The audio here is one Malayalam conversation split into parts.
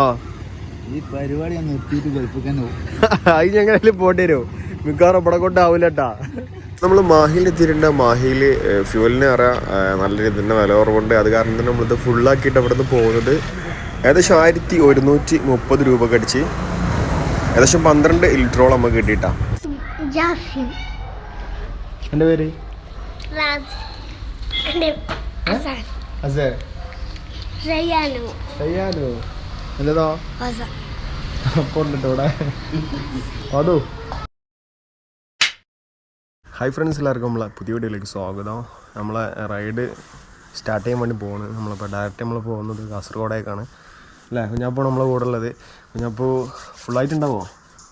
ആ ഈ പരിപാടി ഞാൻ നിർത്തിയിട്ട് ഗൾഫിൽ തന്നെ പോകും. അത് ഞങ്ങളതിൽ പോണ്ടി വരുമോ? മിക്കവാറും ഇവിടെ കൊണ്ടാവൂലട്ടാ. നമ്മൾ മാഹിയിൽ എത്തിയിട്ടുണ്ട്. മാഹിയിൽ ഫ്യൂവലിന് അറിയാം നല്ല രീതിയിൽ വില കുറവുണ്ട്. അത് കാരണം തന്നെ നമ്മളിത് ഫുള്ളാക്കിയിട്ട് അവിടെ നിന്ന് പോകുന്നത് ഏകദേശം 1130 രൂപ കടിച്ച് ഏകദേശം 12 ലിറ്ററോളം നമുക്ക് കിട്ടിയിട്ടാ. എൻ്റെ പേര് എന്നതാ കൊണ്ടിട്ടോടെ അതോ. ഹായ് ഫ്രണ്ട്സ്, എല്ലാവർക്കും നമ്മളെ പുതിയ വീഡിയോയിലേക്ക് സ്വാഗതം. നമ്മളെ റൈഡ് സ്റ്റാർട്ട് ചെയ്യാൻ വേണ്ടി പോകുന്നത് നമ്മളിപ്പോൾ ഡയറക്റ്റ് നമ്മൾ പോകുന്നത് കാസർഗോഡേക്കാണ് അല്ലേ? കുഞ്ഞാപ്പോൾ നമ്മളെ കൂടെ ഉള്ളത്. കുഞ്ഞാപ്പോൾ ഫുള്ളായിട്ടുണ്ടാവോ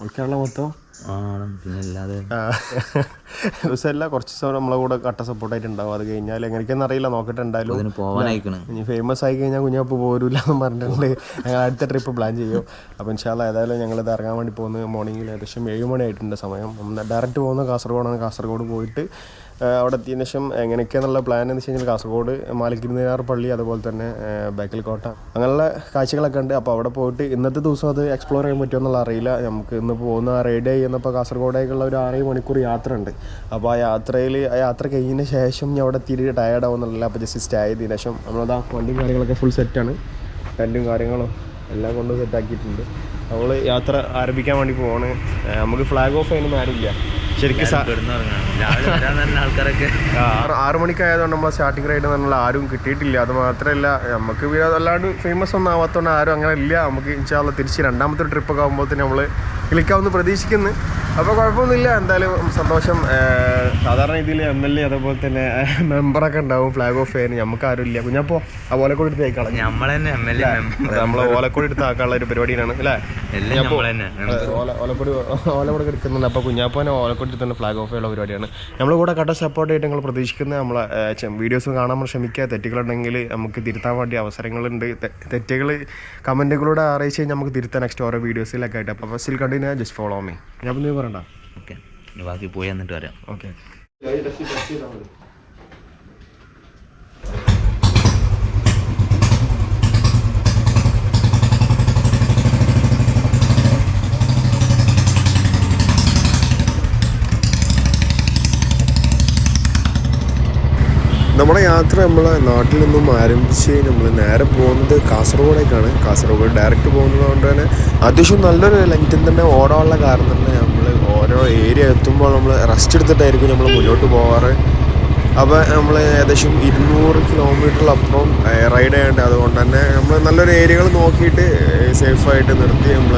ഒളിക്കാനുള്ള മൊത്തം? പിന്നല്ലാതെ ദിവസമല്ല, കുറച്ച് ദിവസം നമ്മളെ കൂടെ കട്ട സപ്പോർട്ടായിട്ടുണ്ടാവും. അത് കഴിഞ്ഞാൽ എങ്ങനെയൊക്കെയെന്ന് അറിയില്ല, നോക്കട്ടെ. എന്തായാലും ഇനി ഫേമസ് ആയി കഴിഞ്ഞാൽ കുഞ്ഞാപ്പ് പോരില്ല എന്ന് പറഞ്ഞിട്ടുണ്ട്. ഞങ്ങൾ അടുത്ത ട്രിപ്പ് പ്ലാൻ ചെയ്യും. അപ്പോൾ ഇൻഷാല്ലാ ഏതായാലും ഞങ്ങളിത് ഇറങ്ങാൻ വേണ്ടി പോകുന്നത് മോർണിംഗിൽ ഏകദേശം 7 മണി ആയിട്ടുണ്ട് സമയം. ഡയറക്റ്റ് പോകുന്നത് കാസർഗോഡാണ്. കാസർഗോഡ് പോയിട്ട് അവിടെ എത്തിയതിന് ശേഷം എങ്ങനെയൊക്കെയാണെന്നുള്ള പ്ലാൻ എന്ന് വെച്ച് കഴിഞ്ഞാൽ കാസർഗോഡ് മാലിക്കുന്നിനാർ പള്ളി, അതുപോലെ തന്നെ ബേക്കൽ കോട്ട, അങ്ങനെയുള്ള കാഴ്ചകളൊക്കെ ഉണ്ട്. അപ്പോൾ അവിടെ പോയിട്ട് ഇന്നത്തെ ദിവസം അത് എക്സ്പ്ലോർ ചെയ്യാൻ പറ്റുമോ എന്നുള്ള അറിയില്ല. നമുക്ക് ഇന്ന് പോകുന്ന റൈഡ് ചെയ്യുന്നപ്പോൾ കാസർഗോഡേക്കുള്ള ഒരു 6 മണിക്കൂർ യാത്ര ഉണ്ട്. അപ്പോൾ ആ യാത്ര കഴിഞ്ഞതിന് ശേഷം ഞാൻ അവിടെ എത്തിയിട്ട് ടയേർഡ് ആവുന്നില്ല. അപ്പോൾ ജസ്റ്റ് സ്റ്റേ ചെയ്തതിന് ശേഷം നമ്മളതാ വണ്ടിയും കാര്യങ്ങളൊക്കെ ഫുൾ സെറ്റാണ്. ടെൻറ്റും കാര്യങ്ങളും എല്ലാം കൊണ്ട് സെറ്റാക്കിയിട്ടുണ്ട്. നമ്മൾ യാത്ര ആരംഭിക്കാൻ വേണ്ടി പോവാണ്. നമുക്ക് ഫ്ലാഗ് ഓഫ് ചെയ്യുന്ന ആരുമില്ല ശരിക്കും. 6 മണിക്കായതുകൊണ്ട് നമ്മൾ സ്റ്റാർട്ടിങ് റൈഡ് എന്നുള്ള ആരും കിട്ടിയിട്ടില്ല. അത് മാത്രമല്ല, നമുക്ക് അല്ലാണ്ട് ഫേമസ് ഒന്നും ആവാത്തതുകൊണ്ട് ആരും അങ്ങനെ ഇല്ല. നമുക്ക് ഇൻഷാല്ലാ തിരിച്ച് രണ്ടാമത്തെ ട്രിപ്പൊക്കെ ആകുമ്പോൾ തന്നെ നമ്മൾ വിളിക്കാമെന്ന് പ്രതീക്ഷിക്കുന്നു. അപ്പോൾ കുഴപ്പമൊന്നുമില്ല, എന്തായാലും സന്തോഷം. സാധാരണ രീതിയിൽ MLA അതുപോലെ തന്നെ മെമ്പറൊക്കെ ഉണ്ടാവും ഫ്ലാഗ് ഓഫ് ചെയ്യാൻ. നമുക്ക് ആരും ഇല്ല. കുഞ്ഞപ്പോ ആ ഓലക്കോട് എടുത്ത് ആയിക്കളാം. നമ്മളെ ഓലക്കോട് എടുത്ത് ആക്കാനുള്ള ഒരു പരിപാടിയാണ് അല്ലേ? ഓലക്കോട് എടുക്കുന്നുണ്ട്. അപ്പോൾ കുഞ്ഞാപ്പോനെ ഓലക്കോട് തന്നെ ഫ്ലാഗ് ഓഫ് ചെയ്യാനുള്ള പരിപാടിയാണ്. നമ്മൾ കൂടെ കട്ട സപ്പോർട്ടായിട്ട് ഞങ്ങൾ പ്രതീക്ഷിക്കുന്നത്. നമ്മളെ വീഡിയോസ് കാണാൻ ശ്രമിക്കുക. തെറ്റുകളുണ്ടെങ്കിൽ നമുക്ക് തിരുത്താൻ വേണ്ടി അവസരങ്ങളുണ്ട്. തെറ്റുകൾ കമൻറ്റുകളിലൂടെ അറിയിച്ച് കഴിഞ്ഞാൽ നമുക്ക് തിരുത്താൻ നെക്സ്റ്റ് ഓരോ വീഡിയോസിലൊക്കെ ആയിട്ട്. അപ്പോൾ ഫസ്റ്റിൽ കണ്ടിന്യൂ, ജസ്റ്റ് ഫോളോ മീ. ഞാൻ പിന്നെ പറയണ്ട. ഓക്കെ, ബാക്കി പോയി എന്നിട്ട് വരാം. ഓക്കെ. നമ്മുടെ യാത്ര നമ്മളെ നാട്ടിൽ നിന്നും ആരംഭിച്ച് നമ്മൾ നേരെ പോകുന്നത് കാസർഗോഡേക്കാണ്. കാസർഗോഡ് ഡയറക്റ്റ് പോകുന്നത് കൊണ്ട് തന്നെ അത്യാവശ്യം നല്ലൊരു ലെങ്ത്തിൽ തന്നെ ഓടാനുള്ള കാരണം തന്നെ നമ്മൾ ഓരോ ഏരിയ എത്തുമ്പോൾ നമ്മൾ റെസ്റ്റ് എടുത്തിട്ടായിരിക്കും നമ്മൾ മുന്നോട്ട് പോകാറ്. അപ്പോൾ നമ്മൾ ഏകദേശം 200 കിലോമീറ്ററിലപ്പുറം റൈഡ് ചെയ്യേണ്ടത്. അതുകൊണ്ട് തന്നെ നമ്മൾ നല്ലൊരു ഏരിയകൾ നോക്കിയിട്ട് സേഫായിട്ട് നിർത്തി നമ്മൾ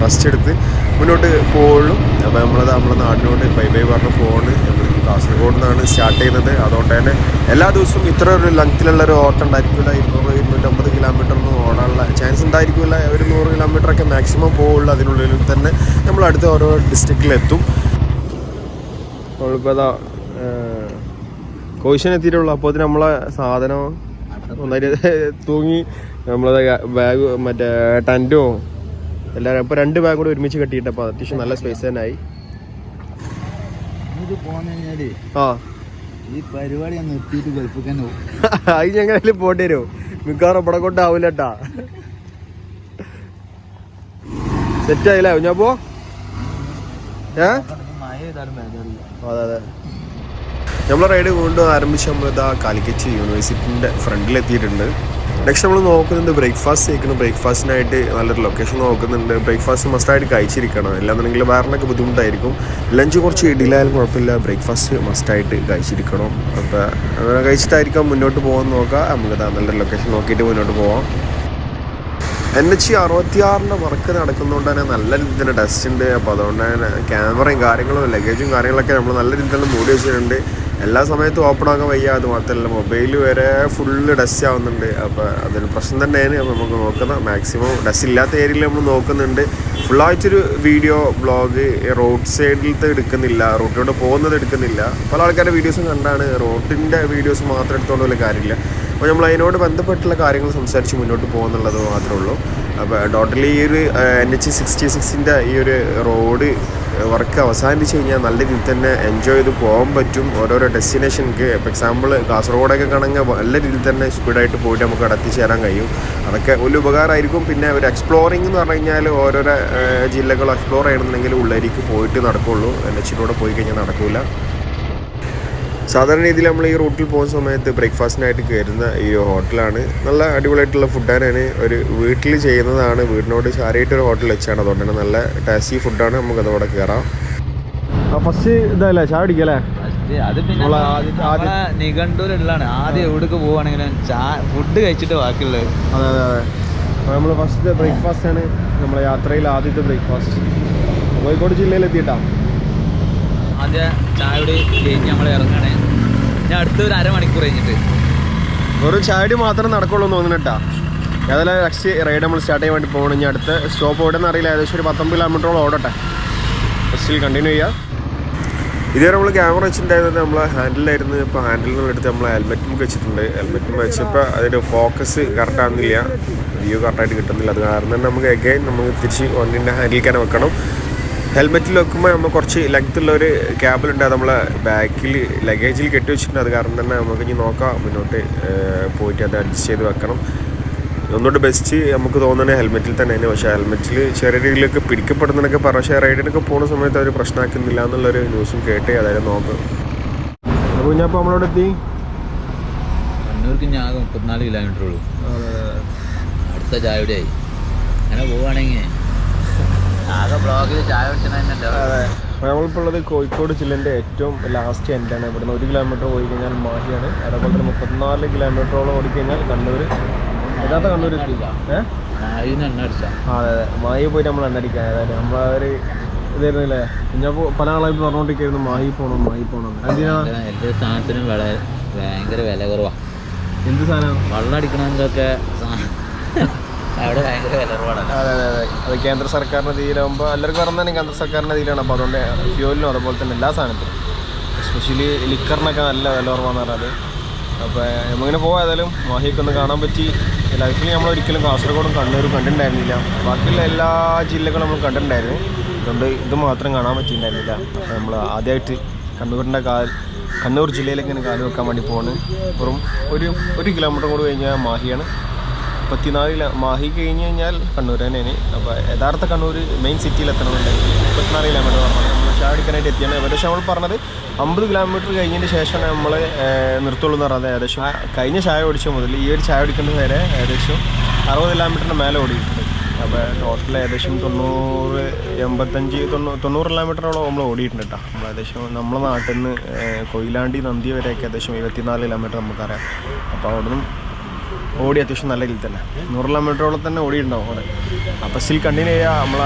റെസ്റ്റ് എടുത്ത് മുന്നോട്ട് പോകുള്ളൂ. അപ്പോൾ നമ്മളത് നമ്മുടെ നാടിനോട് ബൈ ബൈ പറഞ്ഞ് പോകുന്നത്. നമ്മൾ കാസർഗോഡ് നിന്നാണ് സ്റ്റാർട്ട് ചെയ്യുന്നത്. അതുകൊണ്ട് തന്നെ എല്ലാ ദിവസവും ഇത്ര ഒരു ലെങ്ത്തിലുള്ളൊരു ഓട്ടം ഉണ്ടായിരിക്കില്ല. 200-250 കിലോമീറ്റർ ഒന്നും ഓടാനുള്ള ചാൻസ് ഉണ്ടായിരിക്കില്ല. ഒരു 100 കിലോമീറ്ററൊക്കെ മാക്സിമം പോവുള്ളൂ. അതിനുള്ളിൽ തന്നെ നമ്മൾ അടുത്ത ഓരോ ഡിസ്ട്രിക്റ്റിലെത്തും. നമ്മളിപ്പോൾ അതാ കോഴിഷൻ എത്തിയിട്ടുള്ളൂ. അപ്പോൾ അതിന് നമ്മളെ സാധനം ഒന്നായിട്ട് തൂങ്ങി നമ്മളത് ബാഗ് മറ്റേ ടെൻറ്റോ എല്ലാവരും ഇപ്പോൾ 2 ബാഗ് കൂടെ ഒരുമിച്ച് കെട്ടിയിട്ട് അപ്പോൾ അത്യാവശ്യം നല്ല സ്പേസ് തന്നെ ആയി. ഈ പരിപാടി ഞാൻ നിർത്തിയിട്ട് ഗൾഫിൽ തന്നെ പോകും. അത് ഞങ്ങളതിൽ പോണ്ടി വരുമോ? മിക്കവാറും ഇവിടെ കൊണ്ടാവൂലട്ടാ. സെറ്റ് ആയില്ലേ കുഞ്ഞാപ്പോ? അതെ അതെ. നമ്മളെ റൈഡ് വീണ്ടും ആരംഭിച്ച് നമ്മളിതാ കാലിക്കറ്റ് യൂണിവേഴ്സിറ്റിൻ്റെ ഫ്രണ്ടിലെത്തിയിട്ടുണ്ട്. നെക്സ്റ്റ് നമ്മൾ നോക്കുന്നുണ്ട് ബ്രേക്ക്ഫാസ്റ്റ് കഴിക്കണം. ബ്രേക്ക്ഫാസ്റ്റിനായിട്ട് നല്ലൊരു ലൊക്കേഷൻ നോക്കുന്നുണ്ട്. ബ്രേക്ക്ഫാസ്റ്റ് മസ്റ്റായിട്ട് കഴിച്ചിരിക്കണം, അല്ലാന്നുണ്ടെങ്കിൽ വേറെന്നൊക്കെ ബുദ്ധിമുട്ടായിരിക്കും. ലഞ്ച് കുറച്ച് ഡിലായാലും കുഴപ്പമില്ല, ബ്രേക്ക്ഫാസ്റ്റ് മസ്റ്റായിട്ട് കഴിച്ചിരിക്കണം. അപ്പോൾ അങ്ങനെ കഴിച്ചിട്ടായിരിക്കാം മുന്നോട്ട് പോകാൻ നോക്കാം. നമുക്കിതാ നല്ലൊരു ലൊക്കേഷൻ നോക്കിയിട്ട് മുന്നോട്ട് പോവാം. NH 66 വർക്ക് നടക്കുന്നതുകൊണ്ട് തന്നെ നല്ല രീതിയിൽ ഡസ്റ്റ് ഉണ്ട്. അപ്പോൾ അതുകൊണ്ട് തന്നെ ക്യാമറയും കാര്യങ്ങളും ലഗേജും കാര്യങ്ങളൊക്കെ നമ്മൾ നല്ല രീതിയിൽ മൂടി വെച്ചിട്ടുണ്ട്. എല്ലാ സമയത്തും ഓപ്പൺ ആക്കാൻ വയ്യ. അത് മാത്രമല്ല മൊബൈൽ വരെ ഫുള്ള് ഡസ്റ്റ് ആവുന്നുണ്ട്. അപ്പോൾ അതൊരു പ്രശ്നം തന്നെയാണ്. അപ്പോൾ നമുക്ക് നോക്കുന്നത് മാക്സിമം ഡസ്റ്റ് ഇല്ലാത്ത ഏരിയയിൽ നമ്മൾ നോക്കുന്നുണ്ട്. ഫുള്ളായിട്ടൊരു വീഡിയോ ബ്ലോഗ് റോഡ് സൈഡിലത്തെ എടുക്കുന്നില്ല, റോഡിലൂടെ പോകുന്നത് എടുക്കുന്നില്ല. പല ആൾക്കാരുടെ വീഡിയോസും കണ്ടാണ് റോഡിൻ്റെ വീഡിയോസ് മാത്രം എടുത്തുകൊണ്ട് വലിയ കാര്യമില്ല. അപ്പോൾ നമ്മൾ അതിനോട് ബന്ധപ്പെട്ടുള്ള കാര്യങ്ങൾ സംസാരിച്ച് മുന്നോട്ട് പോകുന്നുള്ളത് മാത്രമേ ഉള്ളൂ. അപ്പോൾ ടോട്ടലി ഈ ഒരു NH66 ഈ ഒരു റോഡ് വർക്ക് അവസാനിച്ച് കഴിഞ്ഞാൽ നല്ല രീതിയിൽ തന്നെ എൻജോയ് ചെയ്ത് പോകാൻ പറ്റും. ഓരോരോ ഡെസ്റ്റിനേഷനിലേക്ക് ഇപ്പോൾ എക്സാമ്പിൾ കാസർഗോഡൊക്കെ കാണുമെങ്കിൽ നല്ല രീതിയിൽ തന്നെ സ്പീഡായിട്ട് പോയിട്ട് നമുക്ക് അവിടെ എത്തിച്ചേരാൻ കഴിയും. അതൊക്കെ വലിയ ഉപകാരമായിരിക്കും. പിന്നെ ഒരു എക്സ്പ്ലോറിംഗ് എന്ന് പറഞ്ഞു കഴിഞ്ഞാൽ ഓരോരോ ജില്ലകൾ എക്സ്പ്ലോർ ചെയ്യണമെന്നുണ്ടെങ്കിൽ ഉള്ളേരിക്ക് പോയിട്ട് നടക്കുള്ളൂ. NH-ലൂടെ പോയി കഴിഞ്ഞാൽ നടക്കില്ല. സാധാരണ രീതിയിൽ നമ്മൾ ഈ റൂട്ടിൽ പോകുന്ന സമയത്ത് ബ്രേക്ക്ഫാസ്റ്റിനായിട്ട് കയറുന്ന ഈ ഹോട്ടലാണ്. നല്ല അടിപൊളിയായിട്ടുള്ള ഫുഡാണ്. ഒരു വീട്ടിൽ ചെയ്യുന്നതാണ്. വീടിനോട് ചാരിയായിട്ടൊരു ഹോട്ടൽ വെച്ചാണ്. അതുകൊണ്ട് തന്നെ നല്ല ടേസ്റ്റി ഫുഡാണ്. നമുക്ക് അതോടെ കയറാം. ഫസ്റ്റ് ഇതല്ലേ ചായ കുടിക്കല്ലേ? അത് പിന്നെ നിഘണ്ടൂരുള്ളതാണ്. ആദ്യം എവിടേക്ക് പോവുകയാണെങ്കിലും ഫുഡ് കഴിച്ചിട്ട് ബാക്കിയുള്ളത്. അതെ അതെ അതെ. നമ്മൾ ഫസ്റ്റ് ബ്രേക്ക്ഫാസ്റ്റാണ് നമ്മളെ യാത്രയിൽ ആദ്യത്തെ ബ്രേക്ക്ഫാസ്റ്റ്. കോഴിക്കോട് ജില്ലയിലെത്തിയിട്ടാ ആദ്യം ചായയോട് കഴിഞ്ഞ് നമ്മൾ ഇറങ്ങണേ. ഞാൻ അടുത്തൊരു അരമണിക്കൂർ കഴിഞ്ഞിട്ട് വെറും ചായടി മാത്രം നടക്കുള്ളൂ എന്ന് തോന്നുന്നുട്ടാ. ഏതായാലും നെക്സ്റ്റ് റൈഡ് നമ്മൾ സ്റ്റാർട്ട് ചെയ്യാൻ വേണ്ടി പോകണം. ഇനി അടുത്ത സ്റ്റോപ്പ് എവിടെയെന്ന് അറിയില്ല. ഏകദേശം ഒരു 19 കിലോമീറ്ററോളം ഓടട്ടെ. ഫസ്റ്റിൽ കണ്ടിന്യൂ ചെയ്യാം. ഇതുവരെ നമ്മൾ ക്യാമറ വെച്ചിട്ടുണ്ടായിരുന്നത് നമ്മളെ ഹാൻഡിലായിരുന്നു. ഇപ്പോൾ ഹാൻഡിൽ നിന്നെടുത്ത് നമ്മൾ ഹെൽമെറ്റും വെച്ചിട്ടുണ്ട്. ഹെൽമെറ്റും വെച്ചപ്പോൾ അതിൻ്റെ ഫോക്കസ് കറക്റ്റാകുന്നില്ല, വ്യൂ കറക്റ്റായിട്ട് കിട്ടുന്നില്ല. അത് കാരണം തന്നെ നമുക്ക് എഗൈൻ നമുക്ക് തിരിച്ച് വണ്ടിൻ്റെ ഹാൻഡിൽ തന്നെ വെക്കണം. ഹെൽമെറ്റിൽ വെക്കുമ്പോൾ നമ്മൾ കുറച്ച് ലെങ്ത്തുള്ളൊരു ക്യാബിലുണ്ട്. അത് നമ്മളെ ബാക്കിൽ ലഗേജിൽ കെട്ടി വെച്ചിട്ടുണ്ട്. അത് കാരണം തന്നെ നമുക്ക് ഇനി നോക്കാം, മുന്നോട്ട് പോയിട്ട് അത് അഡ്ജസ്റ്റ് ചെയ്ത് വെക്കണം. ഒന്നുകൂടെ ബെസ്റ്റ് നമുക്ക് തോന്നുന്നത് ഹെൽമെറ്റിൽ തന്നെയാണ്. പക്ഷേ ഹെൽമെറ്റിൽ ചെറിയ രീതിയിലൊക്കെ പിടിക്കപ്പെടുന്നതൊക്കെ പറഞ്ഞു. പക്ഷേ റൈഡിനൊക്കെ പോകുന്ന സമയത്ത് അവർ പ്രശ്നമാക്കുന്നില്ല എന്നുള്ളൊരു ന്യൂസും കേട്ട് അതായത് നോക്കാം. അപ്പോൾ ഞാൻ ഇപ്പോൾ നമ്മളോട് എത്തി. കണ്ണൂർക്ക് ഞാൻ 34 കിലോമീറ്റർ ഉള്ളൂ. അടുത്ത ചായയുടെ ആയി അങ്ങനെ പോവുകയാണെങ്കിൽ ആകെ ബ്ലോക്കിൽ ചായ കുടിച്ചിട്ടുണ്ട്. അതെ, നമ്മളിപ്പോൾ ഉള്ളത് കോഴിക്കോട് ജില്ലേൻ്റെ ഏറ്റവും ലാസ്റ്റ് എൻഡാണ്. ഇവിടുന്ന് 1 കിലോമീറ്റർ പോയി കഴിഞ്ഞാൽ മാഹിയാണ്. അതേപോലെ തന്നെ 34 കിലോമീറ്ററോളം ഓടിക്കഴിഞ്ഞാൽ കണ്ണൂർ. യഥാർത്ഥ കണ്ണൂർ എത്തി. എണ്ണ അടിച്ച അതെ അതെ, മാഹി പോയിട്ട് നമ്മൾ എണ്ണടിക്കാൻ. അതായത് നമ്മളൊരു ഇതായിരുന്നില്ലേ, ഞാൻ പല ആളായിട്ട് പറഞ്ഞുകൊണ്ടിരിക്കുന്നു മാഹി പോകണം മാഹി പോകണം. എല്ലാ സാധനത്തിനും ഭയങ്കര വില കുറവാണ്. എന്ത് സാധനം? വെള്ളം അടിക്കണമെന്നൊക്കെ അവിടെ ഭയങ്കര വില കുറവാണ്. അതെ അതെ അതെ, അത് കേന്ദ്ര സർക്കാരിൻ്റെ തീരാകുമ്പോൾ എല്ലാവർക്കും അറിഞ്ഞാൽ കേന്ദ്ര സർക്കാരിൻ്റെ തീരാണ്. അപ്പോൾ അതുകൊണ്ട് ഫ്യൂവലിനും അതുപോലെ തന്നെ എല്ലാ സാധനത്തിനും, എസ്പെഷ്യലി ലിക്കറിനൊക്കെ നല്ല വില കുറവാന്ന് പറഞ്ഞാൽ. അപ്പോൾ നമ്മളിങ്ങനെ പോകാം. ഏതായാലും മാഹിയൊക്കെ ഒന്ന് കാണാൻ പറ്റി. ലൈഫിൽ നമ്മൾ ഒരിക്കലും കാസർഗോഡും കണ്ണൂരും കണ്ടിട്ടുണ്ടായിരുന്നില്ല. ബാക്കിയുള്ള എല്ലാ ജില്ലകളും നമ്മൾ കണ്ടിട്ടുണ്ടായിരുന്നു. അതുകൊണ്ട് ഇത് മാത്രം കാണാൻ പറ്റിയിട്ടുണ്ടായിരുന്നില്ല. അപ്പോൾ നമ്മൾ ആദ്യമായിട്ട് കണ്ണൂർ ജില്ലയിലേക്ക് ഇങ്ങനെ കാല് വെക്കാൻ വേണ്ടി പോകുന്നത്. വെറും ഒരു കിലോമീറ്റർ കൂടി കഴിഞ്ഞാൽ മാഹിയാണ്. 34 മാഹി കഴിഞ്ഞ് കഴിഞ്ഞാൽ കണ്ണൂർ തന്നെയാണ്. അപ്പോൾ യഥാർത്ഥ കണ്ണൂർ മെയിൻ സിറ്റിയിൽ എത്തണമെന്നുണ്ടെങ്കിൽ 34 കിലോമീറ്റർ പറഞ്ഞത് നമ്മൾ ചായ അടിക്കാനായിട്ട് എത്തിയാണ്. ഏകദേശം നമ്മൾ പറഞ്ഞത് 50 കിലോമീറ്റർ കഴിഞ്ഞതിന് ശേഷം നമ്മൾ നിർത്തുള്ളൂ എന്ന് പറഞ്ഞത്. ഏകദേശം കഴിഞ്ഞ ചായ ഓടിച്ച മുതൽ ഈ ഒരു ചായ ഓടിക്കുന്നത് വരെ ഏകദേശം 60 കിലോമീറ്ററിന് മേലെ ഓടിയിട്ടുണ്ട്. അപ്പോൾ ടോട്ടൽ ഏകദേശം 90 കിലോമീറ്ററോളം നമ്മൾ ഓടിയിട്ടുണ്ട് കേട്ടോ. നമ്മൾ ഏകദേശം നമ്മളെ നാട്ടിൽ നിന്ന് കൊയിലാണ്ടി നന്ദി വരെയൊക്കെ ഏകദേശം 24 കിലോമീറ്റർ നമുക്കറിയാം. അപ്പോൾ അവിടെ നിന്നും ഓടി അത്യാവശ്യം നല്ല രീതിയിൽ തന്നെ 100 കിലോമീറ്ററോളം തന്നെ ഓടിയിട്ടുണ്ടാവും അവിടെ. അപ്പോൾ സ്റ്റിൽ കണ്ടിന്യൂ ചെയ്യുക. നമ്മൾ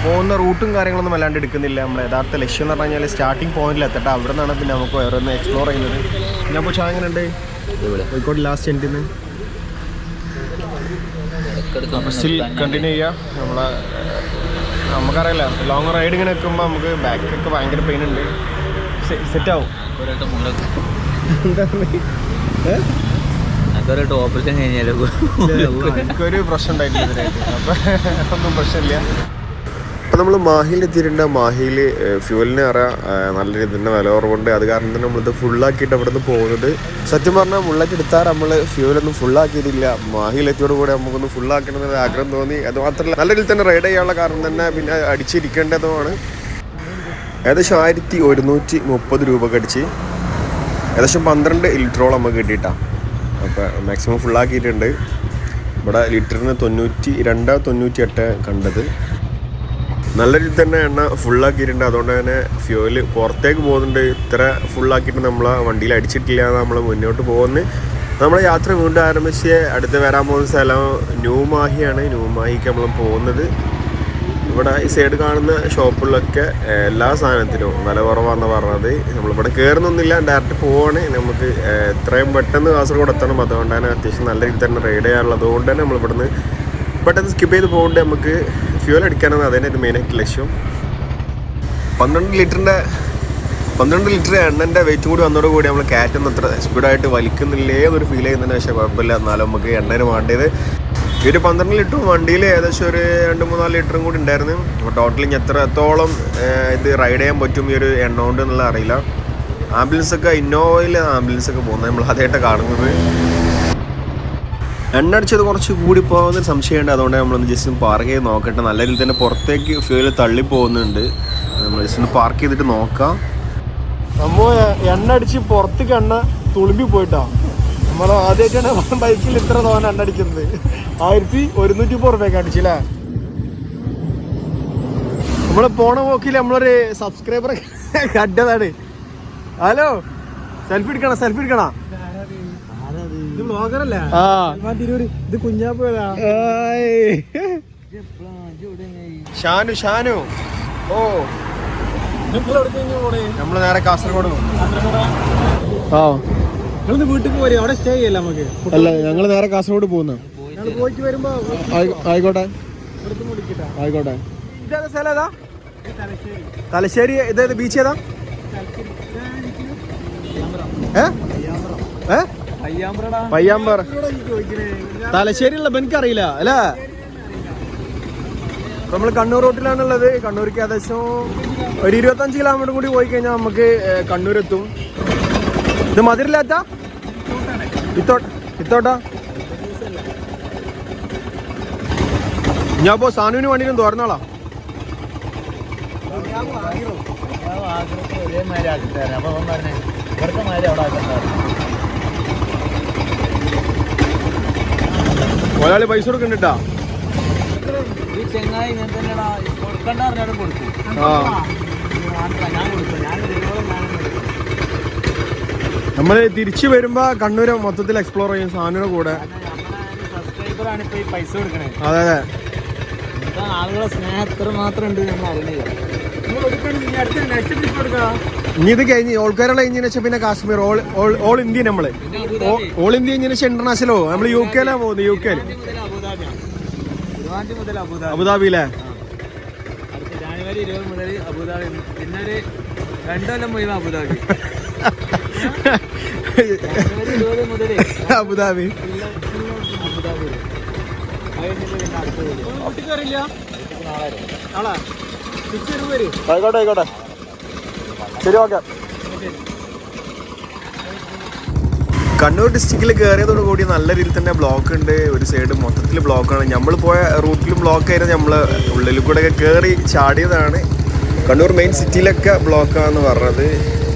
പോകുന്ന റൂട്ടും കാര്യങ്ങളൊന്നും വല്ലാണ്ട് എടുക്കുന്നില്ല. നമ്മൾ യഥാർത്ഥ ലക്ഷ്യം എന്ന് പറഞ്ഞു കഴിഞ്ഞാൽ സ്റ്റാർട്ടിങ് പോയിന്റിൽ എത്തട്ടെ. അവിടെ നിന്നാണ് പിന്നെ നമുക്ക് ഓരോന്ന് എക്സ്പ്ലോർ ചെയ്യുന്നത്. ഞാൻ ഇപ്പോൾ ചായ എങ്ങനെ ഉണ്ട് കോഴിക്കോട് ലാസ്റ്റ് എൻഡിൽ നിന്ന്. അപ്പോൾ സ്റ്റിൽ കണ്ടിന്യൂ ചെയ്യുക. നമുക്കറിയില്ല ലോങ് റൈഡ് ഇങ്ങനെ വെക്കുമ്പോൾ നമുക്ക് ബാക്കൊക്കെ ഭയങ്കര പെയിൻ ഉണ്ട്. സെറ്റാവും. ഓപ്പറേഷൻ കഴിഞ്ഞാൽ എനിക്കൊരു പ്രശ്നം ഉണ്ടായിട്ടില്ല ഇതിനായിട്ട്. അപ്പം ഒന്നും പ്രശ്നമില്ല. അപ്പോൾ നമ്മൾ മാഹിയിലെത്തിയിട്ടുണ്ട്. മാഹിയിൽ ഫ്യൂവലിന് അറിയാം നല്ല രീതിയിൽ തന്നെ വില കുറവുണ്ട്. അത് കാരണം തന്നെ നമ്മളിത് ഫുള്ളാക്കിയിട്ട് അവിടെ നിന്ന് പോകുന്നത്. സത്യം പറഞ്ഞാൽ മുള്ളറ്റ് എടുത്താൽ നമ്മൾ ഫ്യൂവലൊന്നും ഫുള്ളാക്കിയിട്ടില്ല. മാഹിയിലെത്തിയോടുകൂടി നമുക്കൊന്ന് ഫുള്ളാക്കണമെന്നൊരു ആഗ്രഹം തോന്നി. അത് മാത്രമല്ല നല്ല രീതിയിൽ തന്നെ റൈഡ് ചെയ്യാനുള്ള കാരണം തന്നെ പിന്നെ അടിച്ചിരിക്കേണ്ടതുമാണ്. ഏകദേശം 1130 രൂപക്ക് അടിച്ച് ഏകദേശം 12 ലിറ്ററോളം നമുക്ക് കിട്ടിയിട്ടാണ്. അപ്പോൾ മാക്സിമം ഫുള്ളാക്കിയിട്ടുണ്ട്. ഇവിടെ ലിറ്ററിന് 92-98 കണ്ടത്. നല്ല രീതിയിൽ തന്നെ എണ്ണ ഫുള്ളാക്കിയിട്ടുണ്ട്. അതുകൊണ്ട് തന്നെ ഫ്യൂവല് പുറത്തേക്ക് പോകുന്നുണ്ട്. ഇത്ര ഫുള്ളാക്കിയിട്ട് നമ്മളെ വണ്ടിയിൽ അടിച്ചിട്ടില്ല. നമ്മൾ മുന്നോട്ട് പോകുന്നത്. നമ്മളെ യാത്ര വീണ്ടും ആരംഭിച്ച് അടുത്ത് വരാൻ പോകുന്ന സ്ഥലം ന്യൂ മാഹിയാണ്. ന്യൂ മാഹിക്ക് നമ്മൾ പോകുന്നത്. ഇവിടെ ഈ സൈഡ് കാണുന്ന ഷോപ്പുകളിലൊക്കെ എല്ലാ സാധനത്തിനും വില കുറവാണെന്ന് പറഞ്ഞത്. നമ്മളിവിടെ കയറുന്നൊന്നുമില്ല, ഡയറക്റ്റ് പോവാണ്. നമുക്ക് എത്രയും പെട്ടെന്ന് കാസർഗോഡ് എത്തണം. അതുകൊണ്ട് തന്നെ അത്യാവശ്യം നല്ല രീതിയിൽ തന്നെ റൈഡ് ചെയ്യാനുള്ളത്. അതുകൊണ്ട് തന്നെ നമ്മളിവിടുന്ന് പെട്ടെന്ന് സ്കിപ്പ് ചെയ്ത് പോകുന്നുണ്ട്. നമുക്ക് ഫ്യൂവൽ അടിക്കാനാണ് അതിൻ്റെ ഒരു മെയിനായിട്ട് ലക്ഷ്യം. 12 ലിറ്ററിൻ്റെ 12 ലിറ്റർ എണ്ണൻ്റെ വെയിറ്റ് കൂടി വന്നതോടുകൂടി നമ്മൾ കയറ്റുന്ന അത്ര സ്പീഡായിട്ട് വലിക്കുന്നില്ലേ എന്നൊരു ഫീൽ ചെയ്യുന്നതിന് പക്ഷേ കുഴപ്പമില്ല. എന്നാലും നമുക്ക് എണ്ണന് വേണ്ടിയത് ഈ ഒരു 12 ലിറ്ററും വണ്ടിയിൽ ഏകദേശം ഒരു 2-3-4 ലിറ്ററും കൂടി ഉണ്ടായിരുന്നു. അപ്പോൾ ടോട്ടലി എത്രത്തോളം ഇത് റൈഡ് ചെയ്യാൻ പറ്റും ഈ ഒരു എണ്ണ കൊണ്ട് എന്നുള്ള അറിയില്ല. ആംബുലൻസൊക്കെ ഇന്നോവയിൽ ആംബുലൻസൊക്കെ പോകുന്നത് നമ്മൾ അതായിട്ട് കാണുന്നത്. എണ്ണ അടിച്ചത് കുറച്ച് കൂടി പോകുന്നൊരു സംശയമുണ്ട്. അതുകൊണ്ട് നമ്മളൊന്ന് ജസ്റ്റ് പാർക്ക് ചെയ്ത് നോക്കട്ടെ. നല്ല രീതിയിൽ തന്നെ പുറത്തേക്ക് ഫ്യൂല് തള്ളി പോകുന്നുണ്ട്. നമ്മൾ ജസ്റ്റ് ഒന്ന് പാർക്ക് ചെയ്തിട്ട് നോക്കാം. നമ്മൾ എണ്ണ അടിച്ച് പുറത്തേക്ക് എണ്ണ തുളുമ്പി പോയിട്ടാ. നമ്മൾ ആദ്യമായിട്ടാണ് ബൈക്കിൽ ഇത്ര തോന്നെ എണ്ണ അടിക്കുന്നത്. 1130 രൂപയ്ക്ക് അടിച്ചില്ലേ. നമ്മൾ പോണ പോക്കിൽ നമ്മളൊരു സബ്സ്ക്രൈബറെ കണ്ടതാണ്. ഹലോ, സെൽഫി എടുക്കണ ഇത് കുഞ്ഞാപ്പ ഷാനു ഓ നമ്മള് നേരെ കാസർഗോഡ് വീട്ടിൽ പോരെ, അവിടെ സ്റ്റേ ചെയ്യല്ല നമുക്ക്. അല്ല, ഞങ്ങള് നേരെ കാസർഗോഡ് പോകുന്നു. പോയിട്ട് വരുമ്പോ ആയിക്കോട്ടെ. ഇതേതാ സ്ഥലം ഏതാ? തലശ്ശേരി. ഇതേത് ബീച്ച് ഏതാ? പയ്യാമ്പർ. തലശ്ശേരിയുള്ള എനിക്കറിയില്ല അല്ലേ. നമ്മൾ കണ്ണൂർ റൂട്ടിലാണുള്ളത്. കണ്ണൂർക്ക് ഏകദേശം ഒരു 25 കിലോമീറ്റർ കൂടി പോയി കഴിഞ്ഞാൽ നമുക്ക് കണ്ണൂരെത്തും. ഇത് മധുരില്ലാത്ത ഇത്തോട്ടാ. ഞാൻ ഇപ്പോ സാനുവിന് വേണ്ടിയും തുറന്നോളാം. ഒരാള് പൈസ കൊടുക്കണ്ടാ. ഈ ചെങ്ങായി ഞാൻ തന്നെയാ കൊടുക്കണ്ട പറഞ്ഞാലും കൊടുക്കും. നമ്മള് തിരിച്ചു വരുമ്പോ കണ്ണൂര് മൊത്തത്തിൽ എക്സ്പ്ലോർ ചെയ്യും സാനുവിന്റെ കൂടെ. പൈസ കൊടുക്കണേ. അതെ അതെ, ആളുകളെ സ്നേഹം എത്ര മാത്രം ഉണ്ട് നമ്മൾ അറിയില്ല. ഇനി ഇത് കഴിഞ്ഞ് ഓൾക്കാരുള്ള കഴിഞ്ഞതിന് വെച്ചാൽ പിന്നെ കാശ്മീർ ഓൾ ഇന്ത്യ. നമ്മള് ഓൾ ഇന്ത്യ കഴിഞ്ഞതിന് വെച്ചാൽ ഇന്റർനാഷണലോ നമ്മള് UK പോകുന്നത്. UK അബുദാബിയിലെ ജാനുവരി 20 മുതൽ അബുദാബി. പിന്നെ ഒരു 2 കൊല്ലം മുഴുവൻ അബുദാബി. ജാനുവരി 20 മുതൽ അബുദാബി. ആയിക്കോട്ടെ. ശരി, ഓക്കെ. കണ്ണൂർ ഡിസ്ട്രിക്റ്റിൽ കയറിയതോടുകൂടി നല്ല രീതിയിൽ തന്നെ ബ്ലോക്ക് ഉണ്ട്. ഒരു സൈഡ് മൊത്തത്തിൽ ബ്ലോക്കാണ്. നമ്മൾ പോയ റൂട്ടിലും ബ്ലോക്ക് ആയിരുന്നു. നമ്മൾ ഉള്ളിൽ കൂടെ ഒക്കെ കയറി ചാടിയതാണ്. കണ്ണൂർ മെയിൻ സിറ്റിയിലൊക്കെ ബ്ലോക്കാണെന്ന് പറഞ്ഞത്.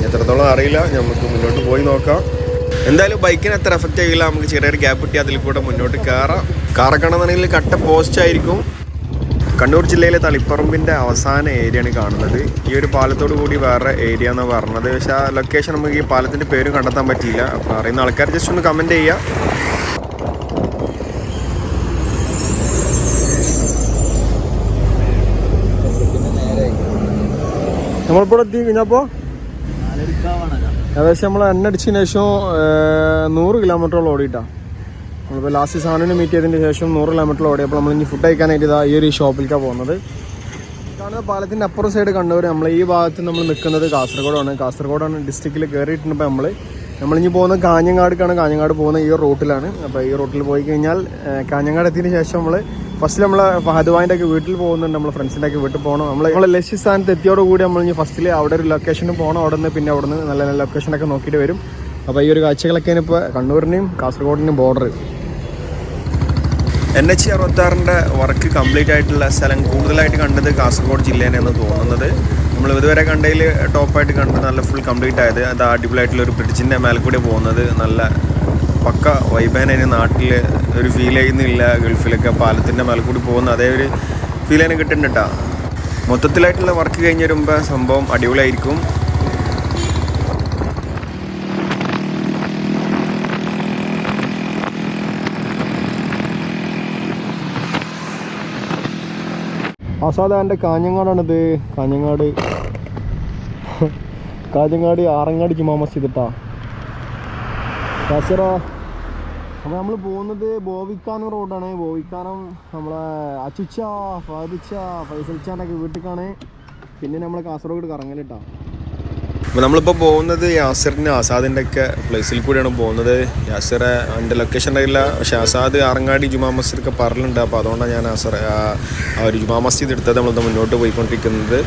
എത്രത്തോളം അറിയില്ല, നമുക്ക് മുന്നോട്ട് പോയി നോക്കാം. എന്തായാലും ബൈക്കിന് എത്ര എഫക്റ്റ് ചെയ്യില്ല. നമുക്ക് ചെറിയൊരു ഗ്യാപ്പ് കിട്ടി അതിൽ കൂടെ മുന്നോട്ട് കയറാം. കാറക്കണമെന്നുണ്ടെങ്കിൽ കട്ട പോസ്റ്റ് ആയിരിക്കും. കണ്ണൂർ ജില്ലയിലെ തളിപ്പറമ്പിൻ്റെ അവസാന ഏരിയയാണ് കാണുന്നത്. ഈ ഒരു പാലത്തോടു കൂടി വേറെ ഏരിയ എന്നാണ് പറഞ്ഞത്. പക്ഷേ ആ ലൊക്കേഷൻ നമുക്ക് ഈ പാലത്തിൻ്റെ പേരും കണ്ടെത്താൻ പറ്റിയില്ല. അപ്പോൾ അറിയുന്ന ആൾക്കാർ ജസ്റ്റ് ഒന്ന് കമൻറ്റ് ചെയ്യുക. നമ്മളിപ്പോൾ എത്തി കഴിഞ്ഞപ്പോൾ ഏകദേശം നമ്മൾ എണ്ണ അടിച്ചതിന് ശേഷം 100 കിലോമീറ്ററോളം ഓടിയിട്ടാണ്. നമ്മളിപ്പോൾ ലാസ്റ്റ് സാധനം മീറ്റ് ചെയ്തതിന് ശേഷം 100 കിലോമീറ്റർ ഓടിയപ്പോൾ നമ്മൾ ഇനി ഫുഡ് കഴിക്കാനായിട്ട് ഇതാ ഈ ഒരു ഷോപ്പിലേക്കാണ് പോകുന്നത്. കാണുന്ന പാലത്തിൻ്റെ അപ്പുറം സൈഡ് കണ്ടവർ നമ്മൾ ഈ ഭാഗത്ത് നമ്മൾ നിൽക്കുന്നത് കാസർഗോഡാണ് ഡിസ്ട്രിക്റ്റിൽ കയറിയിട്ടുണ്ട്. ഇപ്പോൾ നമ്മളിനി പോകുന്നത് കാഞ്ഞങ്ങാടുക്കാണ്. കാഞ്ഞങ്ങാട് പോകുന്ന ഈ ഒരു റൂട്ടിലാണ്. അപ്പോൾ ഈ റൂട്ടിൽ പോയി കഴിഞ്ഞാൽ കാഞ്ഞങ്ങാട് എത്തിയതിന് ശേഷം നമ്മൾ ഫസ്റ്റ് നമ്മൾ ഫഹദ്വാൻ്റെ ഒക്കെ വീട്ടിൽ പോകുന്നുണ്ട്. നമ്മൾ ഫ്രണ്ട്സിൻ്റെ ഒക്കെ വീട്ടിൽ പോകണം. നമ്മൾ ലക്ഷ്യസ്ഥാനത്ത് എത്തിയോടുകൂടി നമ്മൾ ഇനി ഫസ്റ്റിൽ അവിടെ ഒരു ലൊക്കേഷന് പോകണം. അവിടെ നിന്ന് പിന്നെ അവിടെ നിന്ന് നല്ല നല്ല ലൊക്കേഷനൊക്കെ നോക്കിയിട്ട് വരും. അപ്പോൾ ഈ ഒരു കാഴ്ചകളൊക്കെയാണ് ഇപ്പോൾ കണ്ണൂരിൻ്റെയും കാസർഗോഡിൻ്റെയും ബോർഡർ. NH 66 വർക്ക് കംപ്ലീറ്റ് ആയിട്ടുള്ള സ്ഥലം കൂടുതലായിട്ട് കണ്ടത് കാസർഗോഡ് ജില്ലേനെയാണ് തോന്നുന്നത്. നമ്മൾ ഇതുവരെ കണ്ടതിൽ ടോപ്പായിട്ട് കണ്ടത് നല്ല ഫുൾ കംപ്ലീറ്റ് ആയത് അത് അടിപൊളിയായിട്ടുള്ളൊരു ബ്രിഡ്ജിൻ്റെ മേലെ കൂടി പോകുന്നത് നല്ല പക്ക വൈബാനതിന് നാട്ടിൽ ഒരു ഫീൽ ചെയ്യുന്നില്ല. ഗൾഫിലൊക്കെ പാലത്തിൻ്റെ മേലെ കൂടി പോകുന്ന അതേ ഒരു ഫീൽ അതിന് കിട്ടുന്നുണ്ട് കേട്ടോ. മൊത്തത്തിലായിട്ടുള്ള വർക്ക് കഴിഞ്ഞ് വരുമ്പോൾ സംഭവം അടിപൊളിയായിരിക്കും. ആസാദ എൻ്റെ കാഞ്ഞങ്ങാടാണിത്. കാഞ്ഞങ്ങാട് ആറങ്ങാടി ജുമാ മസ്ജിദ് ഇട്ടാ കാസറ. അപ്പോൾ നമ്മൾ പോകുന്നത് ബോവിക്കാനം റോഡാണ്. ബോവിക്കാനം നമ്മളെ അച്ചുച്ച ഫാദിച്ച ഫൈസൽച്ചാനൊക്കെ വീട്ടിലേക്കാണ്. പിന്നെ നമ്മൾ കാസർഗോഡ് കറങ്ങലിട്ടാ. അപ്പോൾ നമ്മളിപ്പോൾ പോകുന്നത് യാസിറിന് ആസാദിൻ്റെ ഒക്കെ പ്ലേസിൽ കൂടിയാണ് പോകുന്നത്. യാസിർ എൻ്റെ ലൊക്കേഷൻ അറിയില്ല, പക്ഷേ ആസാദ് ആറങ്ങാടി ജുമാ മസ്ജിദൊക്കെ പറഞ്ഞിട്ടുണ്ട്. അപ്പോൾ അതുകൊണ്ടാണ് ഞാൻ ആ ഒരു ജുമാ മസ്ജിദ് എടുത്തത്. നമ്മളിത് മുന്നോട്ട് പോയിക്കൊണ്ടിരിക്കുന്നത്.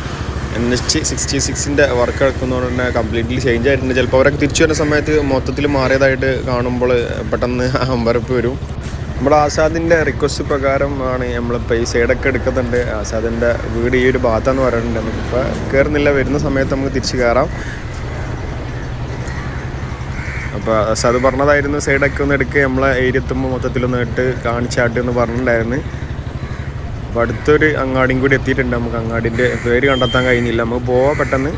NH66 വർക്ക് എടുക്കുന്നതുകൊണ്ട് തന്നെ കംപ്ലീറ്റ്ലി ചേഞ്ച് ആയിട്ടുണ്ട്. ചിലപ്പോൾ അവരൊക്കെ തിരിച്ചു വരുന്ന സമയത്ത് മൊത്തത്തിൽ മാറിയതായിട്ട് കാണുമ്പോൾ പെട്ടെന്ന് അമ്പരപ്പ് വരും. നമ്മുടെ ആസാദിൻ്റെ റിക്വസ്റ്റ് പ്രകാരം ആണ് നമ്മളിപ്പോൾ ഈ സൈഡൊക്കെ എടുക്കുന്നുണ്ട്. ആസാദിൻ്റെ വീട് ഈ ഒരു ഭാഗത്താന്ന് പറയുന്നുണ്ട്. നമുക്കിപ്പോൾ കയറുന്നില്ല, വരുന്ന സമയത്ത് നമുക്ക് തിരിച്ച് കയറാം. അപ്പോൾ ആസാദ് പറഞ്ഞതായിരുന്നു സൈഡൊക്കെ ഒന്ന് എടുക്കുക, നമ്മളെ ഏരിയ എത്തുമ്പോൾ മൊത്തത്തിലൊന്ന് ഇട്ട് കാണിച്ചാട്ട് എന്ന് പറഞ്ഞിട്ടുണ്ടായിരുന്നു. അപ്പോൾ അടുത്തൊരു അങ്ങാടിയും കൂടി എത്തിയിട്ടുണ്ട്. നമുക്ക് അങ്ങാടിൻ്റെ പേര് കണ്ടെത്താൻ കഴിഞ്ഞില്ല, നമുക്ക് പോവാം പെട്ടെന്ന്.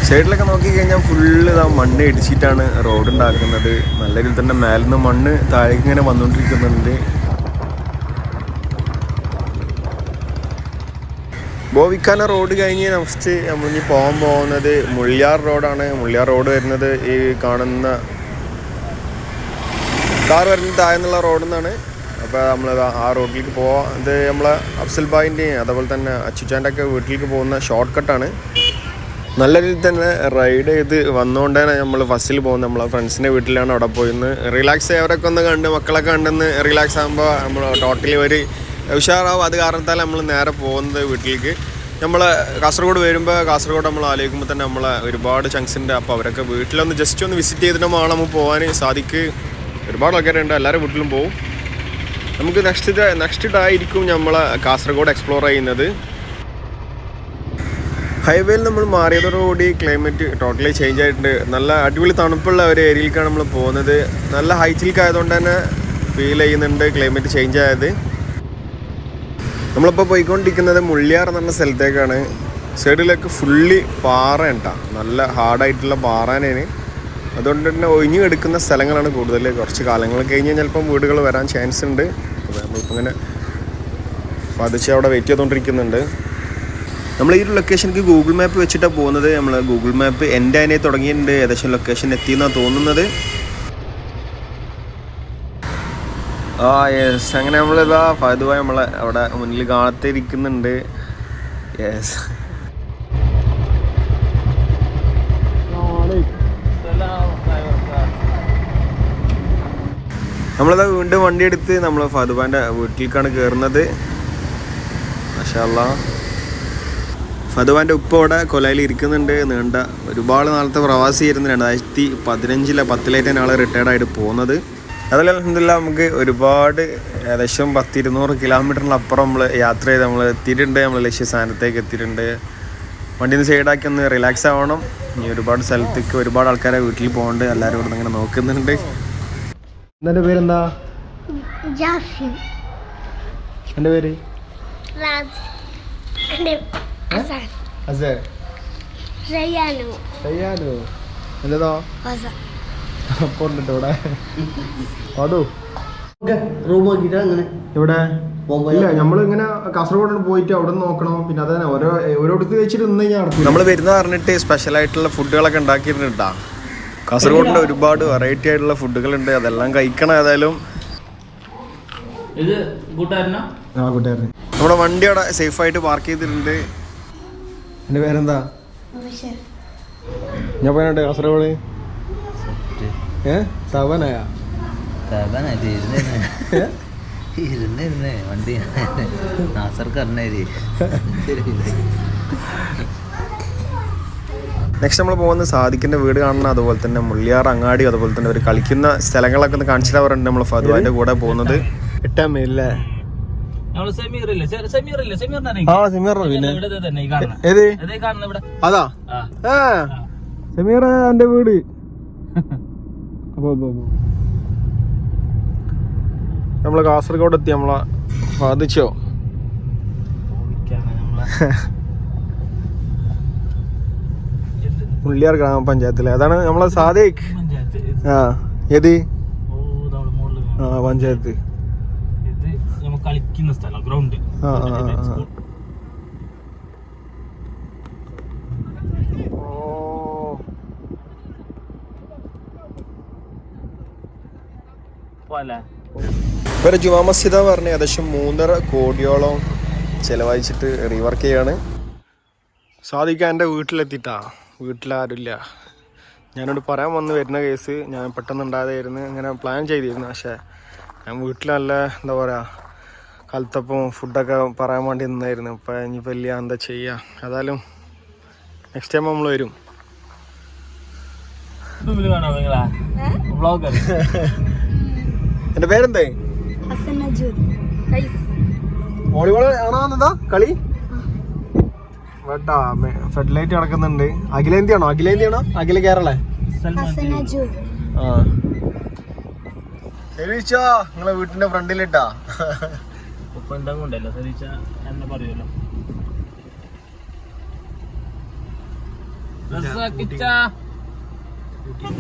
സൈഡിലൊക്കെ നോക്കിക്കഴിഞ്ഞാൽ ഫുള്ള് ഇതാ മണ്ണ് ഇടിച്ചിട്ടാണ് റോഡ് ഉണ്ടാക്കുന്നത്. നല്ല രീതിയിൽ തന്നെ മേലിൽ നിന്ന് മണ്ണ് താഴേക്ക് ഇങ്ങനെ വന്നുകൊണ്ടിരിക്കുന്നുണ്ട്. ബോവിക്കാന റോഡ് കഴിഞ്ഞ് നെക്സ്റ്റ് നമ്മളിനി പോകാൻ പോകുന്നത് മുള്ളിയാർ റോഡാണ്. മുള്ളിയാർ റോഡ് വരുന്നത് ഈ കാണുന്ന കാർ വരുന്നത് താഴെന്നുള്ള റോഡിൽ നിന്നാണ്. അപ്പോൾ നമ്മൾ ആ റോഡിലേക്ക് പോവാം. ഇത് നമ്മളെ അഫ്സൽ ബായിൻ്റെയും അതുപോലെ തന്നെ അച്ചുച്ചാൻ്റെ ഒക്കെ വീട്ടിലേക്ക് പോകുന്ന ഷോർട്ട് കട്ടാണ്. നല്ല രീതിയിൽ തന്നെ റൈഡ് ചെയ്ത് വന്നുകൊണ്ട് തന്നെ നമ്മൾ ഫസ്റ്റിൽ പോകുന്നത് നമ്മളെ ഫ്രണ്ട്സിൻ്റെ വീട്ടിലാണ്. അവിടെ പോയിന്ന് റിലാക്സ് അവരൊക്കെ ഒന്ന് കണ്ട് മക്കളൊക്കെ കണ്ടെന്ന് റിലാക്സ് ആകുമ്പോൾ നമ്മൾ ടോട്ടലി ഒരു ഉഷാറാവും. അത് കാരണത്താൽ നമ്മൾ നേരെ പോകുന്നത് വീട്ടിലേക്ക്. നമ്മൾ കാസർഗോഡ് വരുമ്പോൾ കാസർഗോഡ് നമ്മൾ ആലോചിക്കുമ്പോൾ തന്നെ നമ്മളെ ഒരുപാട് ചങ്ക്സുണ്ട്. അപ്പോൾ അവരൊക്കെ വീട്ടിലൊന്ന് ജസ്റ്റ് ഒന്ന് വിസിറ്റ് ചെയ്തിട്ട് വേണം നമുക്ക് പോകാൻ സാധിക്ക്. ഒരുപാട് ആൾക്കാരുണ്ട്, എല്ലാവരും വീട്ടിലും പോകും. നമുക്ക് നെക്സ്റ്റ് ഡേ ആയിരിക്കും നമ്മൾ കാസർഗോഡ് എക്സ്പ്ലോർ ചെയ്യുന്നത്. ഹൈവേയിൽ നമ്മൾ മാറിയതോടുകൂടി ക്ലൈമറ്റ് ടോട്ടലി ചേഞ്ച് ആയിട്ടുണ്ട്. നല്ല അടിപൊളി തണുപ്പുള്ള ഒരു ഏരിയയിലേക്കാണ് നമ്മൾ പോകുന്നത്. നല്ല ഹൈറ്റിലേക്ക് ആയതുകൊണ്ട് തന്നെ ഫീൽ ചെയ്യുന്നുണ്ട് ക്ലൈമറ്റ് ചേഞ്ച് ആയത്. നമ്മളിപ്പോൾ പോയിക്കൊണ്ടിരിക്കുന്നത് മുള്ളിയാർ എന്ന് പറഞ്ഞ സ്ഥലത്തേക്കാണ്. സൈഡിലൊക്കെ ഫുള്ളി പാറ ഉണ്ടാ, നല്ല ഹാർഡായിട്ടുള്ള പാറാനാണ്. അതുകൊണ്ട് തന്നെ ഒഴിഞ്ഞു കിടക്കുന്ന സ്ഥലങ്ങളാണ് കൂടുതൽ. കുറച്ച് കാലങ്ങൾ കഴിഞ്ഞ് ചിലപ്പം വീടുകൾ വരാൻ ചാൻസ് ഉണ്ട്. അപ്പോൾ നമ്മളിപ്പോൾ ഇങ്ങനെ പതിച്ച് അവിടെ വെയിറ്റ് ചെയ്തുകൊണ്ടിരിക്കുന്നുണ്ട്. നമ്മൾ ഈ ഒരു ലൊക്കേഷനിലേക്ക് ഗൂഗിൾ മാപ്പ് വെച്ചിട്ടാണ് പോകുന്നത്. നമ്മൾ ഗൂഗിൾ മാപ്പ് എൻ്റെ അതിനെ തുടങ്ങിയിട്ടുണ്ട്. ഏകദേശം ലൊക്കേഷൻ എത്തിയെന്നാണ് തോന്നുന്നത്. യെസ്, അങ്ങനെ നമ്മളിതാ ഫഹദുബായ് നമ്മളെ അവിടെ മുന്നിൽ കാത്തിരിക്കുന്നുണ്ട്. യെസ്, നമ്മളിതാ വീണ്ടും വണ്ടി എടുത്ത് നമ്മൾ ഫഹദുബാൻ്റെ വീട്ടിലേക്കാണ് കയറുന്നത്. മാഷാ അല്ലാഹ്. ഫഹദുബാൻ്റെ ഉപ്പ അവിടെ കൊലയിൽ ഇരിക്കുന്നുണ്ട്. നീണ്ട ഒരുപാട് നാളത്തെ പ്രവാസിയായിരുന്നു. 2015 10 ആൾ റിട്ടയർഡായിട്ട് പോകുന്നത്. അതിൽ അൽഹംദുലില്ലാ നമുക്ക് ഒരുപാട് ഏകദേശം 100-200 കിലോമീറ്ററിനപ്പുറം നമ്മൾ യാത്ര ചെയ്ത് നമ്മൾ എത്തിയിട്ടുണ്ട്. നമ്മൾ ലക്ഷ്യസ്ഥാനത്തേക്ക് എത്തിയിട്ടുണ്ട്. വണ്ടിയിൽ നിന്ന് സൈഡാക്കി ഒന്ന് റിലാക്സ് ആവണം. ഇനി ഒരുപാട് സ്ഥലത്തേക്ക് ഒരുപാട് ആൾക്കാരെ വീട്ടിൽ പോകുന്നുണ്ട്. എല്ലാവരും ഇവിടെ ഇങ്ങനെ നോക്കുന്നുണ്ട്. എൻ്റെ പേരെന്താ? ജാഫിൻ. എൻ്റെ പേര് റാസ്. അസർ. റയ്യാനു. റയ്യാനു. എന്തോ ഹസ. പോണ്ടിട്ടോ ഇവിടെ പാടൂ റൂം ആക്കിട്ടാ അങ്ങനെ ഇവിടെ ഇല്ല. നമ്മളിങ്ങനെ കാസർഗോഡ് പോയിട്ട് അവിടെ നിന്ന് നോക്കണം. പിന്നെ അതന്നെ ഓരോടത്ത് വെച്ചിട്ട് നിന്ന് കഴിഞ്ഞാൽ നടക്കും. നമ്മൾ വരുന്ന പറഞ്ഞിട്ട് സ്പെഷ്യലായിട്ടുള്ള ഫുഡുകളൊക്കെ ഉണ്ടാക്കിയിട്ടുണ്ടാ. കാസർഗോഡിൻ്റെ ഒരുപാട് വെറൈറ്റി ആയിട്ടുള്ള ഫുഡുകളുണ്ട്. അതെല്ലാം കഴിക്കണം. ഏതായാലും ഇത് കൂട്ടുകാരനാ? ആ, കൂട്ടുകാരൻ. നമ്മുടെ വണ്ടി അവിടെ സേഫായിട്ട് പാർക്ക് ചെയ്തിട്ടുണ്ട്. എൻ്റെ പേരെന്താ? ഞാൻ പോയിട്ട് കാസർഗോഡ് സവനായ ഇരുന്നേ വണ്ടി നാസർക്കറിനേരി. നെക്സ്റ്റ് നമ്മൾ പോകുന്നത് സാദിഖിൻ്റെ വീട് കാണണം. അതുപോലെ തന്നെ മുള്ളിയാർ അങ്ങാടി, അതുപോലെ തന്നെ ഒരു കളിക്കുന്ന സ്ഥലങ്ങളൊക്കെ ഒന്ന് കാണിച്ചിട്ട് അവരുണ്ട്. നമ്മൾ ഫഹദുബാൻ്റെ കൂടെ പോകുന്നത് 8 മെയ് അല്ലേ? അതാ സമീറ എന്റെ വീട്. നമ്മള് കാസർഗോഡ് എത്തി. നമ്മളെ ബാധിച്ചോ? മുള്ളിയാർ ഗ്രാമപഞ്ചായത്തിലെ അതാണ് നമ്മളെ സാദിഖ്. ആ, ഏത്? ആ, പഞ്ചായത്ത്. കളിക്കുന്ന സ്ഥലം, ഗ്രൗണ്ട്. ഇവരെ ജുമാ മസ്ജിദ പറഞ്ഞ് ഏകദേശം 3.5 കോടിയോളം ചിലവഴിച്ചിട്ട് റീവർക്ക് ചെയ്യാണ്. സാധിക്കാൻ എൻ്റെ വീട്ടിലെത്തിയിട്ടാ, വീട്ടിലാരുമില്ല. ഞാനോട് പറയാൻ വന്ന് വരുന്ന കേസ് ഞാൻ പെട്ടെന്ന് ഉണ്ടായതായിരുന്നു, ഇങ്ങനെ പ്ലാൻ ചെയ്തിരുന്നു. പക്ഷേ ഞാൻ വീട്ടിൽ നല്ല എന്താ പറയുക കലത്തപ്പം ഫുഡൊക്കെ പറയാൻ വേണ്ടി നിന്നായിരുന്നു. ഇപ്പം ഇനിയിപ്പോൾ ഇല്ല, എന്താ ചെയ്യുക. ഏതായാലും നെക്സ്റ്റ് ടൈം നമ്മൾ വരും. എൻ്റെ പേരെന്തേ? വോളിബോൾ ആണോന്നതാ കളി വേട്ടാ. ഫെഡ്ലൈറ്റ് നടക്കുന്നുണ്ട്. അഖിലേന്ത്യാണോ? അഖില കേരള? ആ ശരിച്ചാ നിങ്ങളെ വീട്ടിന്റെ ഫ്രണ്ടിലിട്ടാ.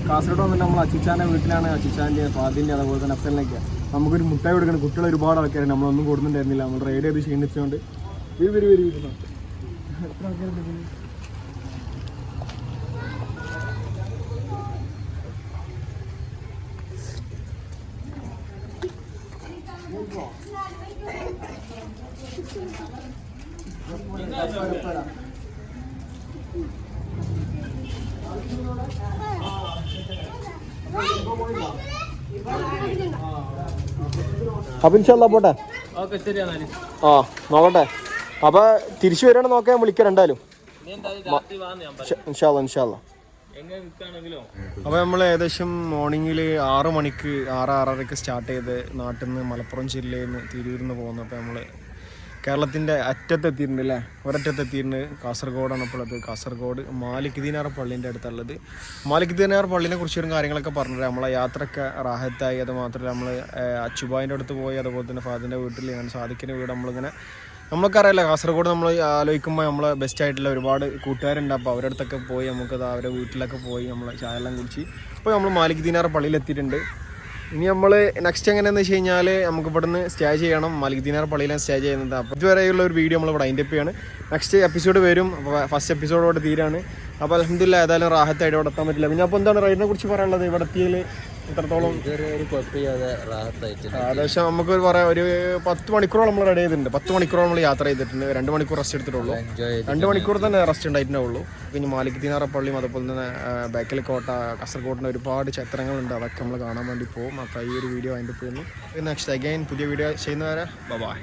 കാസർഗോഡ് വന്നിട്ട് നമ്മൾ അച്ചിച്ചാന്റെ വീട്ടിലാണ്. അച്ചിച്ചാന്റെ ഫാദിന്റെ അതുപോലെ തന്നെ അഫ്സലിനൊക്കെ നമുക്കൊരു മുട്ടായി കൊടുക്കണം. കുട്ടികൾ ഒരുപാട് ആൾക്കാരുണ്ട്, നമ്മളൊന്നും കൊടുക്കുന്നുണ്ടായിരുന്നില്ല. നമ്മൾ റൈഡ് ചെയ്ത് ക്ഷീണിച്ചുകൊണ്ട് എത്ര ആൾക്കാരുണ്ട്? അപ്പൊ ഇൻഷാല്ലാ പോട്ടെ. ആ നോക്കട്ടെ. അപ്പൊ തിരിച്ചു വരാണ് നോക്കാൻ വിളിക്കാം എന്തായാലും. ഇൻഷാല്ലാ. അപ്പോൾ നമ്മൾ ഏകദേശം മോർണിംഗിൽ 6 മണിക്ക് 6:30 സ്റ്റാർട്ട് ചെയ്ത് നാട്ടിൽ നിന്ന് മലപ്പുറം ജില്ലയിൽ നിന്ന് തിരൂരിൽ നിന്ന് പോകുന്നു. അപ്പോൾ നമ്മൾ കേരളത്തിൻ്റെ അറ്റത്തെത്തിയിട്ടുണ്ട് അല്ലേ, ഒരറ്റത്തെത്തിയിട്ടുണ്ട്. കാസർഗോഡാണ് ഇപ്പോൾ അത്. കാസർഗോഡ് മാലിക് ദീനാർ പള്ളീൻ്റെ അടുത്തുള്ളത്. മാലിക് ദീനാർ പള്ളീനെ കുറിച്ചും കാര്യങ്ങളൊക്കെ പറഞ്ഞിട്ട് നമ്മളെ യാത്രയൊക്കെ റാഹത്തായി. അത് മാത്രമല്ല നമ്മൾ അച്ചുബായിൻ്റെ അടുത്ത് പോയി, അതുപോലെ തന്നെ ഫാദിൻ്റെ വീട്ടിൽ ഞാൻ സാദിക്കിൻ്റെ വീട് നമ്മളിങ്ങനെ നമുക്കറിയില്ല. കാസർഗോഡ് നമ്മൾ ആലോചിക്കുമ്പോൾ നമ്മൾ ബെസ്റ്റ് ആയിട്ടുള്ള ഒരുപാട് കൂട്ടുകാരുണ്ട്. അപ്പോൾ അവരുടെ അടുത്തൊക്കെ പോയി നമുക്കത് അവരുടെ വീട്ടിലൊക്കെ പോയി നമ്മൾ ചായ എല്ലാം കുടിച്ച് ഇപ്പോൾ നമ്മൾ മാലിക് ദീനാർ പള്ളിയിലെത്തിയിട്ടുണ്ട്. ഇനി നമ്മൾ നെക്സ്റ്റ് എങ്ങനെയാണെന്ന് വെച്ച് കഴിഞ്ഞാൽ നമുക്ക് ഇവിടുന്ന് സ്റ്റേ ചെയ്യണം. മാലിക് ദീനാർ പള്ളിയിലാണ് സ്റ്റേ ചെയ്യുന്നത്. അപ്പോൾ ഇതുവരെയുള്ള ഒരു വീഡിയോ നമ്മൾ ഇവിടെ വൈൻഡപ്പ് ചെയ്യാണ്. നെക്സ്റ്റ് എപ്പിസോഡ് വരും. അപ്പോൾ ഫസ്റ്റ് എപ്പിസോഡോടെ തീരാണ്. അപ്പോൾ അൽഹംദുലില്ലാ ഏതായാലും റാഹത്തായിട്ട് ഇവിടെ എത്താൻ പറ്റില്ല. പിന്നെ അപ്പോൾ എന്താണ് റൈഡിനെ കുറിച്ച് പറയാനുള്ളത്? ഇവിടെ എത്തിയതിൽ എത്രത്തോളം ഏകദേശം നമുക്ക് പറയാം ഒരു 10 മണിക്കൂറോളം നമ്മൾ റെഡി ചെയ്തിട്ടുണ്ട്. 10 മണിക്കൂറോളം നമ്മൾ യാത്ര ചെയ്തിട്ടുണ്ട്. 2 മണിക്കൂർ റെസ്റ്റ് എടുത്തിട്ടുള്ളൂ. 2 മണിക്കൂർ തന്നെ റെസ്റ്റ് ഉണ്ടായിട്ടുണ്ടാവുള്ളൂ. പിന്നെ മാലിക് ദീനാർ പള്ളിയും അതുപോലെ തന്നെ ബേക്കൽ കോട്ട, കാസർഗോഡിന് ഒരുപാട് ചരിത്രങ്ങളുണ്ട്. അതൊക്കെ നമ്മൾ കാണാൻ വേണ്ടി പോകും. അപ്പോൾ ഈ ഒരു വീഡിയോ അതിൻ്റെ പോകുന്നു. നെക്സ്റ്റ് അഗൈൻ പുതിയ വീഡിയോ ചെയ്യുന്നവരെ ബൈ.